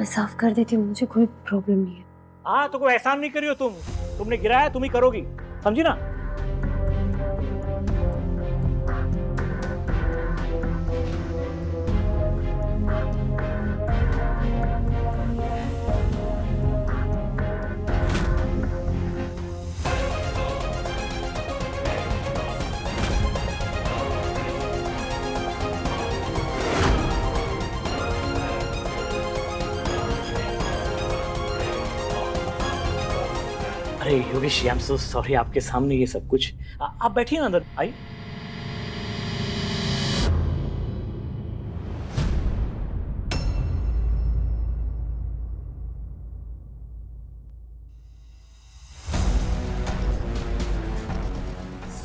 मैं साफ कर देती हूँ, मुझे कोई प्रॉब्लम नहीं है। हाँ तो कोई एहसान नहीं करी हो तुमने गिराया तुम ही करोगी, समझी ना। अरे Yogesh, I am so sorry, आपके सामने ये सब कुछ। आप बैठिए ना अंदर, आई।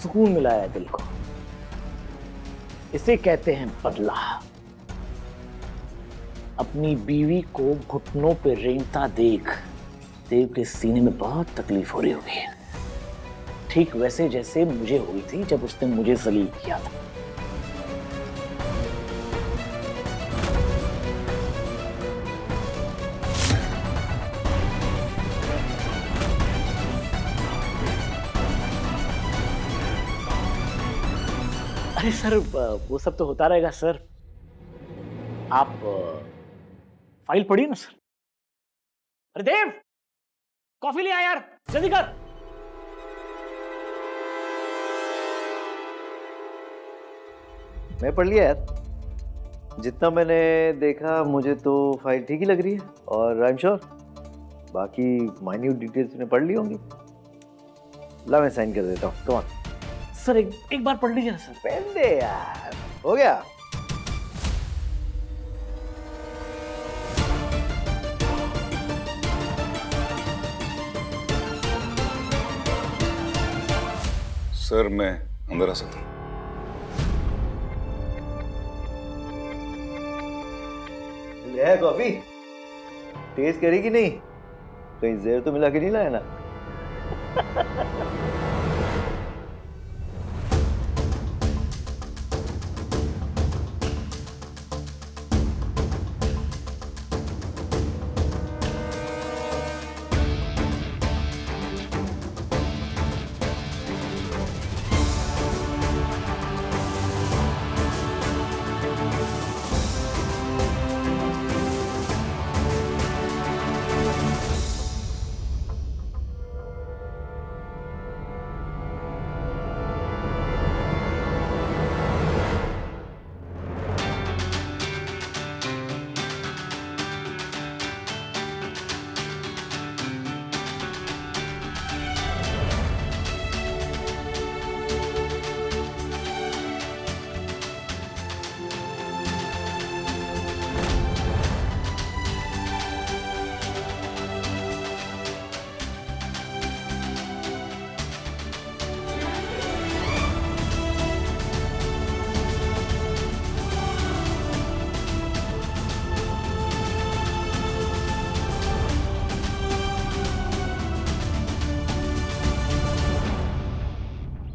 सुकून मिला है दिल को, इसे कहते हैं बदला। अपनी बीवी को घुटनों पे रेंगता देख देव के सीने में बहुत तकलीफ हो रही होगी, ठीक वैसे जैसे मुझे हुई थी जब उसने मुझे जलील किया था। अरे सर, वो सब तो होता रहेगा सर। आप फाइल पढ़िए ना सर। अरे देव, कॉफी ले आ यार, जल्दी कर। मैं पढ़ लिया यार, जितना मैंने देखा मुझे तो फाइल ठीक ही लग रही है, और आई एम श्योर बाकी माइन्यूट डिटेल्स ने पढ़ ली होंगी। ला मैं साइन कर देता हूँ, कम ऑन। सर एक बार पढ़ लीजिए ना सर। पेन दे यार, हो गया। सर मैं अंदर आ सकता हूँ? है कॉफी टेस्ट करेगी नहीं? कहीं जहर तो मिला के नहीं लाया ना?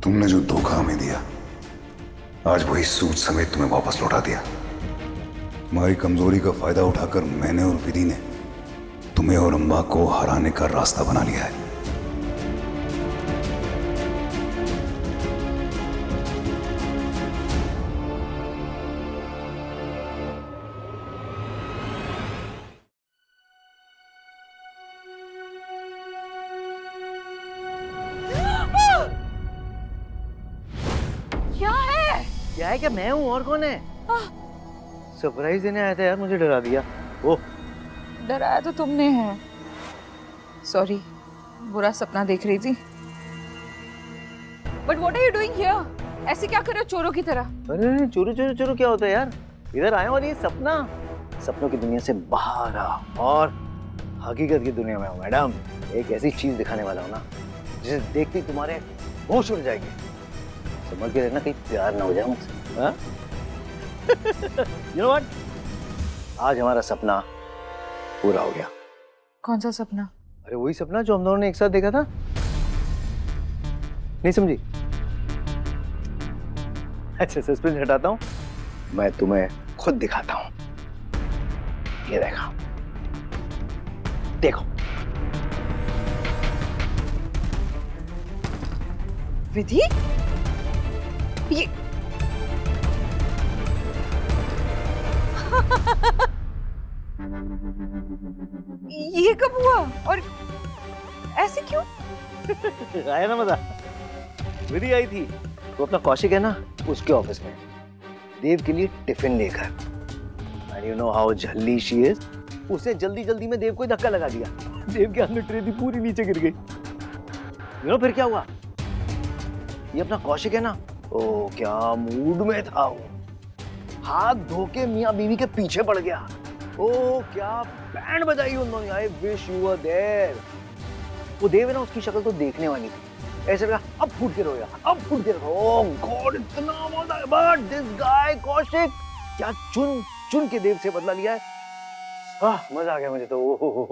तुमने जो धोखा हमें दिया, आज वही सूद समेत तुम्हें वापस लौटा दिया। तुम्हारी कमजोरी का फायदा उठाकर मैंने और विधि ने तुम्हें और अम्बा को हराने का रास्ता बना लिया है। क्या है? क्या मैं हूँ और कौन है? सरप्राइज देने आया था यार, मुझे डरा दिया। ओह, डराया तो तुमने है। सॉरी, बुरा सपना देख रही थी। But what are you doing here? ऐसे क्या कर रहे हो चोरों की तरह? अरे चोरू चोरू चोरू क्या होता है यार? इधर आए और ये सपनों की दुनिया से बाहर आ और हकीकत की दुनिया में हूँ मैडम। एक ऐसी चीज दिखाने वाला हूँ ना जिसे देखते ही तुम्हारे होश उड़ जाएंगे। समझ के रहना, कहीं प्यार ना हो जाए मुझसे। हाँ? You know what? आज हमारा सपना पूरा हो गया। कौन सा सपना? अरे वही सपना जो हम दोनों ने एक साथ देखा था। नहीं समझी? अच्छा, सस्पेंस हटाता हूँ, मैं तुम्हें खुद दिखाता हूँ। ये देखा। देखो विधि, ये ये कब हुआ और ऐसे क्यों? आया ना मजा। विधि आई थी, वो अपना कौशिक है ना, उसके ऑफिस में देव के लिए टिफिन लेकर। एंड यू नो हाउ झल्ली शी इज, उसने जल्दी जल्दी में देव को धक्का लगा दिया। देव के हाथ में ट्रे थी, पूरी नीचे गिर गई। यू नो फिर क्या हुआ? ये अपना कौशिक है ना, ओ क्या मूड में था वो, हाथ धो के मियां बीवी के पीछे पड़ गया। ओ क्या बैंड बजाई उन्होंने, I wish you were there. वो देव है ना, उसकी शक्ल तो देखने वाली थी, ऐसे लगा अब फूट के रोया, अब फूट के रोया। ओह गॉड, इतना मजा। बट दिस गाय कौशिक क्या चुन चुन के देव से बदला लिया है। मजा आ गया मुझे तो।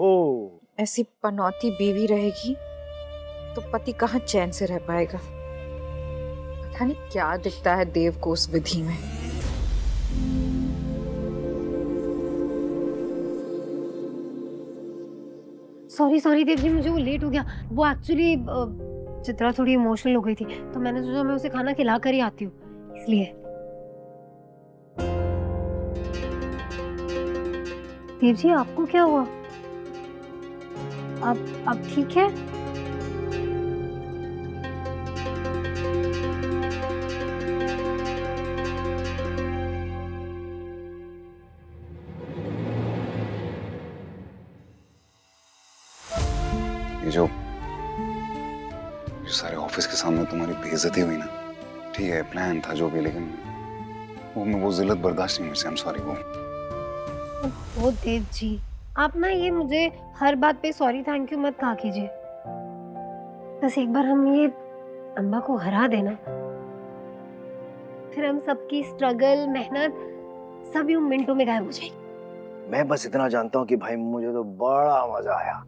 ओ ऐसी पनौती बीवी रहेगी तो पति कहाँ चैन से रह पाएगा। पता नहीं क्या दिखता है देव को उस विधि में। सॉरी देव जी, मुझे वो लेट हो गया। वो एक्चुअली चित्रा थोड़ी इमोशनल हो गई थी, तो मैंने सोचा मैं उसे खाना खिला कर ही आती हूँ, इसलिए। देव जी आपको क्या हुआ? आप ठीक है? ये जो सारे ऑफिस के सामने तुम्हारी बेइज्जती हुई ना, ठीक है प्लान था जो भी, लेकिन वो जिल्लत बर्दाश्त नहीं मुझसे। I am sorry. ओ देव जी, आप ना ये मुझे हर बात पे सॉरी थैंक यू मत कहा कीजिए। बस एक बार हम ये अम्मा को हरा देना, फिर हम सबकी स्ट्रगल मेहनत सब यूं मिनटों में गायब हो जाएगी। मैं बस इतना जानता हूँ कि भाई मुझे तो बड़ा मजा आया।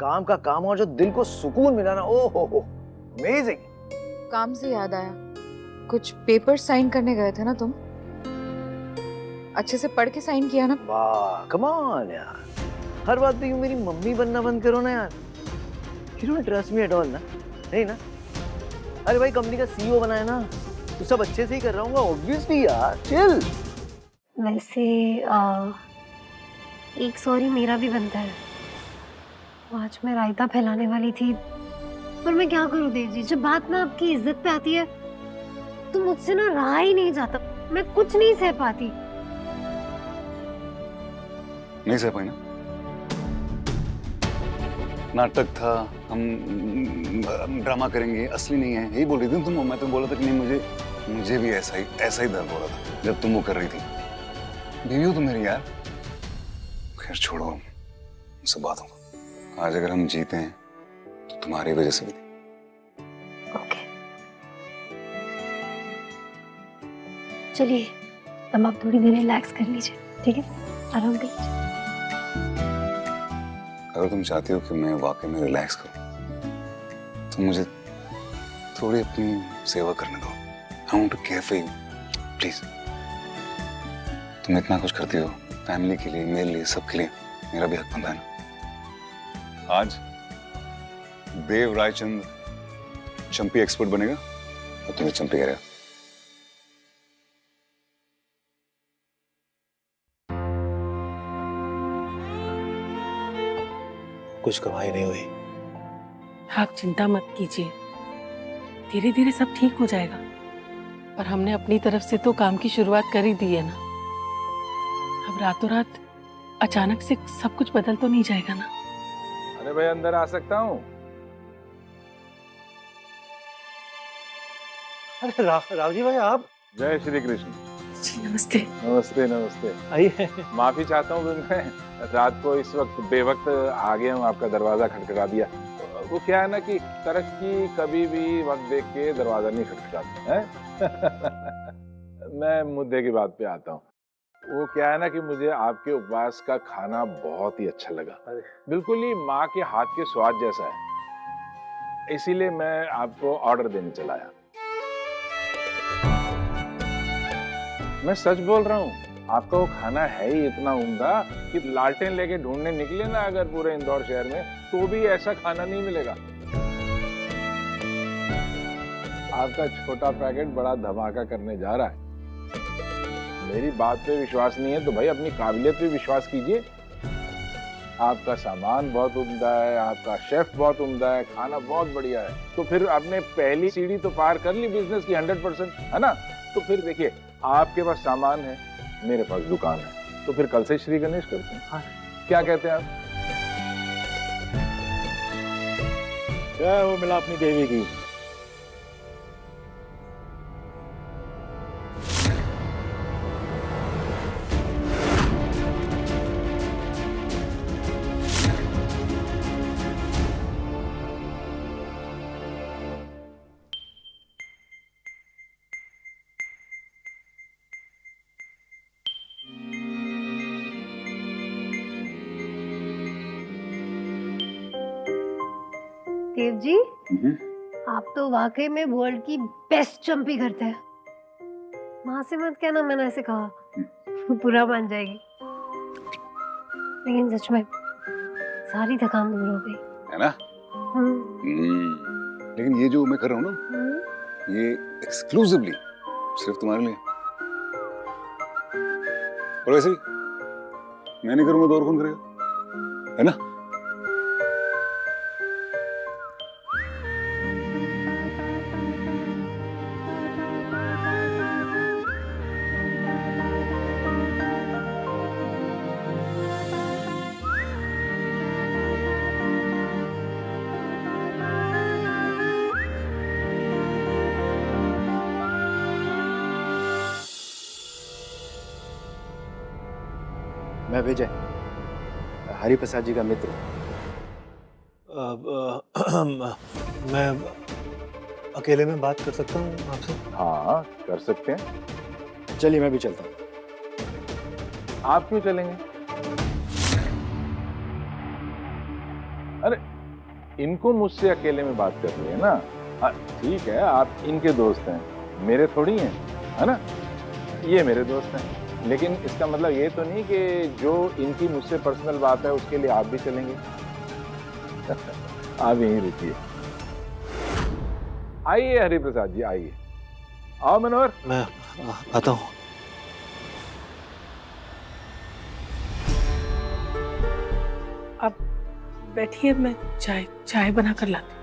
काम का काम और जो दिल को सुकून मिला ना, ओ हो अमेजिंग। काम से याद आया, कुछ पेपर साइन करने गए थे ना तुम? अच्छे से पढ़ के साइन किया ना? वाह कम ऑन यार, हर बात पे यूं मेरी मम्मी बनना बंद करो ना यार। You don't trust me at all ना, नहीं ना? अरे भाई कंपनी का सीईओ बनाया ना, तो सब अच्छे से ही कर रहा हूँ ऑब्वियसली यार, चिल। वैसे एक सॉरी मेरा भी बनता है। आज मैं रायता फैलाने वाली थी, पर मैं क्या करूं देव जी, जब बात ना आपकी इज्जत पे आती है तो मुझसे ना रहा ही नहीं जाता, मैं कुछ नहीं सह पाती। नहीं सह पाई ना? नाटक था, हम ड्रामा करेंगे, असली नहीं है, यही बोल रही थी तुम। मैं तो बोला था कि नहीं, मुझे भी ऐसा ही दर्द हो रहा था जब तुम वो कर रही थी। बीवी हो तुम मेरी यार। खैर छोड़ो, मुझसे बात होगा। आज अगर हम जीते हैं तो तुम्हारी वजह से भी। ओके चलिए, अब आप थोड़ी देर रिलैक्स कर लीजिए, ठीक है? आराम कर लीजिए। अगर तुम चाहती हो कि मैं वाकई में रिलैक्स करूं तो मुझे थोड़ी अपनी सेवा करने दो। I want to care for you please. तुम इतना कुछ करती हो फैमिली के लिए, मेरे लिए, सबके लिए, मेरा भी हक बनता है ना। आज देव रायचंद चंपी एक्सपर्ट बनेगा और तुम्हें चंपी करेगा। कुछ कमाई नहीं हुई। आप चिंता मत कीजिए, धीरे धीरे सब ठीक हो जाएगा। पर हमने अपनी तरफ से तो काम की शुरुआत कर ही दी है ना। अब रातों रात अचानक से सब कुछ बदल तो नहीं जाएगा ना। अरे भाई अंदर आ सकता हूँ? अरे राव जी भाई आप। जय श्री कृष्ण। जी नमस्ते। नमस्ते नमस्ते। आइए। माफी चाहता हूँ, मैं रात को इस वक्त बेवक्त आ गया हूँ, आपका दरवाजा खटखटा दिया। वो क्या है ना कि तरक्की कभी भी वक्त देख के दरवाजा नहीं खटखटाती है। मैं मुद्दे की बात पे आता हूँ। वो क्या है ना कि मुझे आपके उपवास का खाना बहुत ही अच्छा लगा, बिल्कुल ही माँ के हाथ के स्वाद जैसा है, इसीलिए मैं आपको ऑर्डर देने चला आया। मैं सच बोल रहा हूँ, आपका वो खाना है ही इतना उम्दा कि लालटेन लेके ढूंढने निकले ना अगर पूरे इंदौर शहर में, तो भी ऐसा खाना नहीं मिलेगा। आपका छोटा पैकेट बड़ा धमाका करने जा रहा है। मेरी बात पे विश्वास नहीं है तो भाई अपनी काबिलियत पे विश्वास कीजिए। आपका सामान बहुत उम्दा है, आपका शेफ बहुत उम्दा है, खाना बहुत बढ़िया है। तो फिर आपने पहली सीढ़ी तो पार कर ली बिजनेस की 100%, है ना? तो फिर देखिए, आपके पास सामान है, मेरे पास दुकान है, तो फिर कल से श्री गणेश करते हैं। हाँ। क्या कहते हैं आप? क्या वो मिला अपनी देवी की। देव जी, आप तो वाकई में वर्ल्ड की बेस्ट चंपी करते हैं। माँ से मत कहना मैंने ऐसे कहा, बुरा मान जाएगी। लेकिन सच में सारी थकान दूर हो गई है ना? लेकिन ये जो मैं कर रहा हूँ ना, ये एक्सक्लूसिवली सिर्फ तुम्हारे लिए। और वैसे भी मैं नहीं करूंगा तो और कौन करेगा, है ना? मैं विजय, हरिप्रसाद जी का मित्र हूँ। मैं अकेले में बात कर सकता हूँ आपसे? हाँ, कर सकते हैं। चलिए मैं भी चलता हूँ। आप क्यों चलेंगे? अरे इनको मुझसे अकेले में बात करनी है ना। ठीक है, आप इनके दोस्त हैं, मेरे थोड़ी हैं, है ना? ये मेरे दोस्त हैं, लेकिन इसका मतलब ये तो नहीं कि जो इनकी मुझसे पर्सनल बात है उसके लिए आप भी चलेंगे। आप यहीं रुकिए। आइए हरिप्रसाद जी, आइए। आओ मनोहर। मैं आता हूँ। आप बैठिए, मैं चाय बना कर लाती हूँ।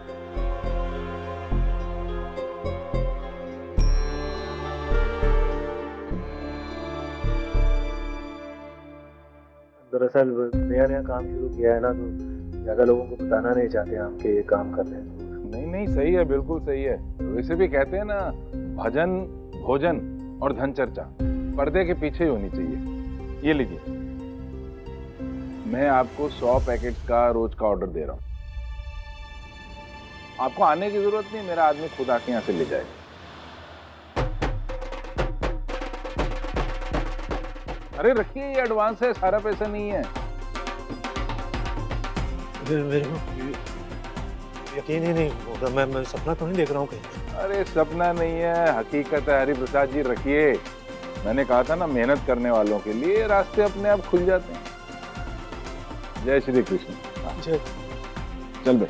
दरअसल नया काम शुरू किया है ना, तो ज्यादा लोगों को बताना नहीं चाहते हम कि ये काम कर रहे हैं। नहीं नहीं, सही है, बिल्कुल सही है। वैसे भी कहते हैं ना, भजन भोजन और धन चर्चा पर्दे के पीछे ही होनी चाहिए। ये लीजिए, मैं आपको 100 पैकेट का रोज का ऑर्डर दे रहा हूँ। आपको आने की जरूरत नहीं, मेरा आदमी खुद आके यहाँ से ले जाएगा। अरे रखिए, ये एडवांस है, सारा पैसा नहीं है। मेरे को यकीन ही नहीं होगा। मैं सपना तो नहीं देख रहा हूँ कहीं। अरे सपना नहीं है, हकीकत है हरिप्रसाद जी, रखिए। मैंने कहा था ना, मेहनत करने वालों के लिए रास्ते अपने आप खुल जाते हैं। जय श्री कृष्ण। जय। चल बे।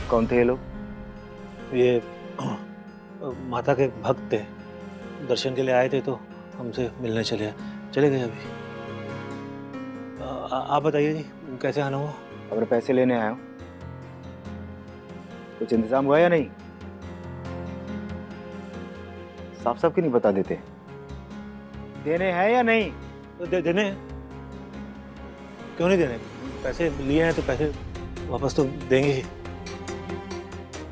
कौन थे ये लोग? ये माता के भक्त थे, दर्शन के लिए आए थे, तो हमसे मिलने चले गए अभी। आप बताइए जी, कैसे आना हुआ? अगर पैसे लेने आया हूँ, कुछ इंतजाम हुआ या नहीं? साफ साफ क्यों नहीं बता देते? देने हैं या नहीं? तो देने हैं। क्यों नहीं देने? पैसे लिए हैं तो पैसे वापस तो देंगे ही।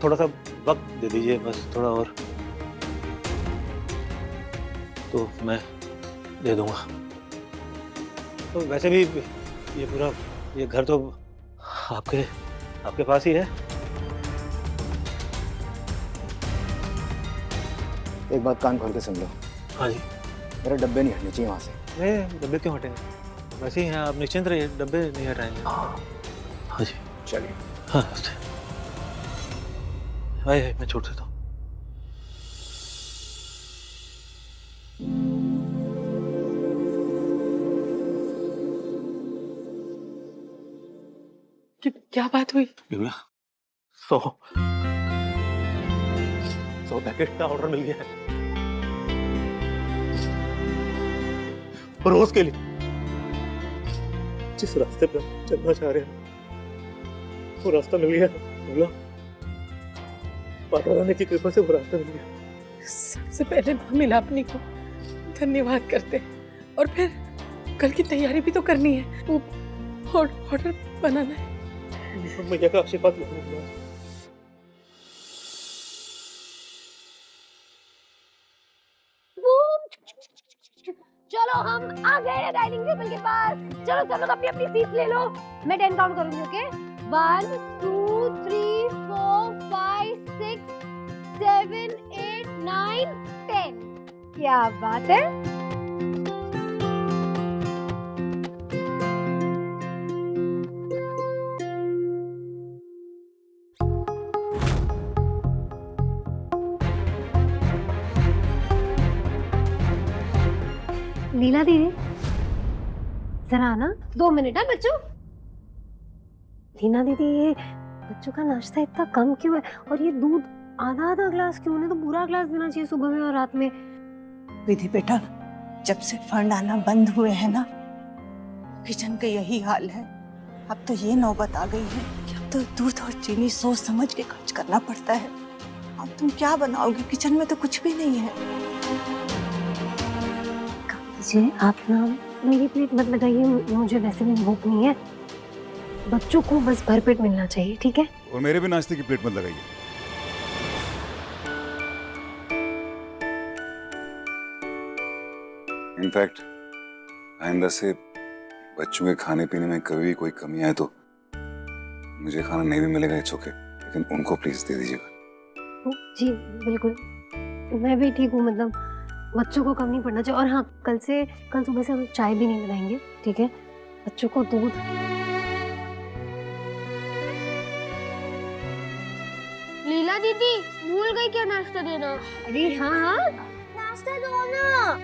थोड़ा सा वक्त दे दीजिए बस, थोड़ा और, तो मैं दे दूंगा। तो वैसे भी ये पूरा ये घर तो आपके पास ही है। एक बात कान खोल के सुन लो, हाँ जी। मेरे डब्बे नहीं हटने चाहिए वहाँ से। नहीं, डब्बे क्यों हटेंगे? वैसे ही हैं आप, निश्चिंत रहिए, डब्बे नहीं हटाएंगे। हाँ जी। चलिए। हाँ भाई मैं छोड़ देता हूँ। क्या बात हुई? बिमला, 100 पैकेट का ऑर्डर मिल गया है रोज के लिए। जिस रास्ते पर हम चलना चाह रहे हैं वो रास्ता मिल गया बिमला। माता रानी की कृपा से वो रास्ता मिल गया। सबसे पहले हम मिलापनी को धन्यवाद करते हैं और फिर कल की तैयारी भी तो करनी है, वो ऑर्डर बनाना है। मैया का आशीर्वाद लेना। चलो हम आ गए हैं डाइनिंग टेबल के पास। चलो सब लोग अपनी अपनी सीट ले लो। मैं 10 काउंट करूंगी, ओके? 1 2 3 4 5 6 7 8 9 10। क्या बात है। लीला दीदी जरा आना, 2 मिनट है बच्चों। लीना दीदी ये बच्चों का नाश्ता इतना कम क्यों है, और ये दूध आधा आधा ग्लास क्यों? उन्हें तो पूरा ग्लास देना चाहिए सुबह में और रात में। विधि बेटा, जब से फंड आना बंद हुए हैं ना, किचन का यही हाल है। अब तो ये नौबत आ गई है कि अब तो दूध और चीनी सोच समझ के खर्च करना पड़ता है। अब तुम क्या बनाओगी? किचन में तो कुछ भी नहीं है। आप ना मेरी प्लेट मत लगाइए, मुझे वैसे भी भूख नहीं है। बच्चों को बस भरपेट मिलना चाहिए, ठीक है? और मेरे भी नाश्ते की प्लेट मत लगाइए। इनफैक्ट आइंदा से बच्चों के खाने पीने में कभी भी कोई कमी आए तो मुझे खाना नहीं भी मिलेगा, इट्स ओके, लेकिन उनको प्लीज दे दीजिएगा। जी बिल्कुल, मैं भी ठीक हूँ। मतलब बच्चों को कम नहीं पड़ना चाहिए। और हाँ, कल सुबह से हम चाय भी नहीं बनाएंगे, ठीक है? बच्चों को दूध। लीला दीदी भूल गई क्या नाश्ता देना? अरे हाँ हाँ, नाश्ता दो ना।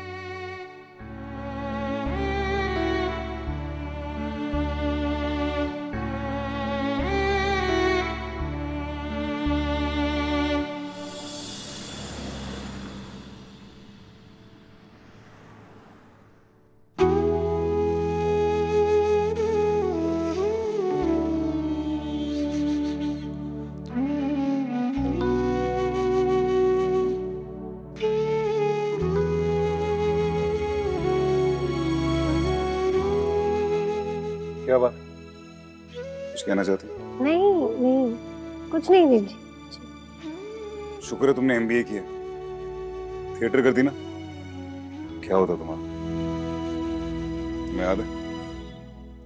क्या बात, कुछ कहना चाहती? नहीं कुछ नहीं दीदी। शुक्र है तुमने MBA किया, थिएटर करती ना क्या होता तुम्हारा। तुम्हें याद है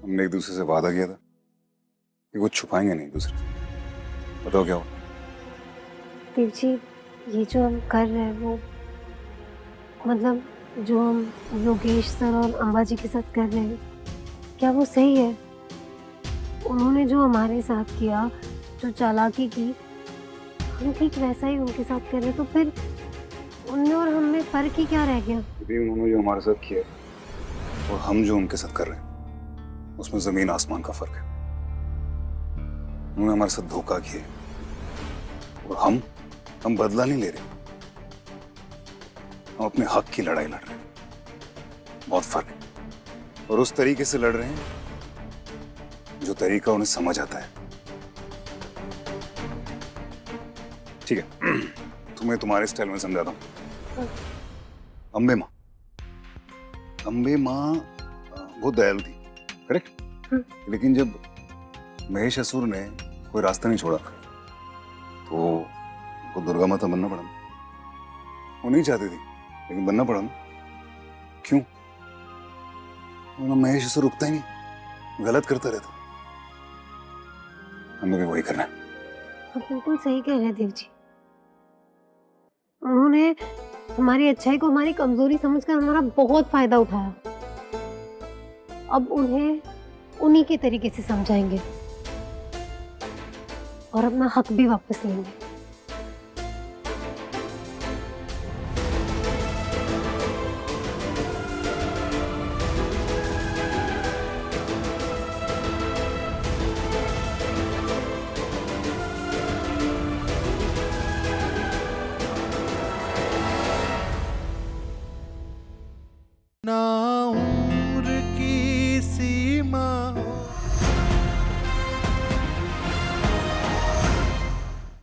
हमने एक दूसरे से वादा किया था कि कुछ छुपाएंगे नहीं एक दूसरे से। बताओ क्या हो? देव जी, ये जो हम कर रहे हैं वो, मतलब जो हम योगेश सर और अम्बा जी के साथ कर रहे हैं, क्या वो सही है? उन्होंने जो हमारे साथ किया, जो चालाकी की, हम ठीक वैसा ही उनके साथ कर रहे, तो फिर उनमें और हम में फर्क ही क्या रह गया? उन्होंने जो हमारे साथ किया और हम जो उनके साथ कर रहे हैं उसमें जमीन आसमान का फर्क है। उन्होंने हमारे साथ धोखा किया और हम बदला नहीं ले रहे, हम अपने हक की लड़ाई लड़ रहे हैं। बहुत फर्क है, और उस तरीके से लड़ रहे हैं जो तरीका उन्हें समझ आता है। ठीक है, तुम्हें तुम्हारे स्टाइल में समझाता हूँ। अम्बे माँ बहुत दयालु थी, करेक्ट? लेकिन जब महेश असुर ने कोई रास्ता नहीं छोड़ा तो वो दुर्गा माता बनना पड़ा। वो नहीं चाहती थी लेकिन बनना पड़ा ना। क्यों? महेश असुर रुकता ही नहीं, गलत करता रहता। हमें भी वही करना है। आप बिल्कुल सही कह रहे हैं देव जी। उन्होंने हमारी अच्छाई को हमारी कमजोरी समझकर हमारा बहुत फायदा उठाया। अब उन्हें उन्हीं के तरीके से समझाएंगे और अपना हक भी वापस लेंगे।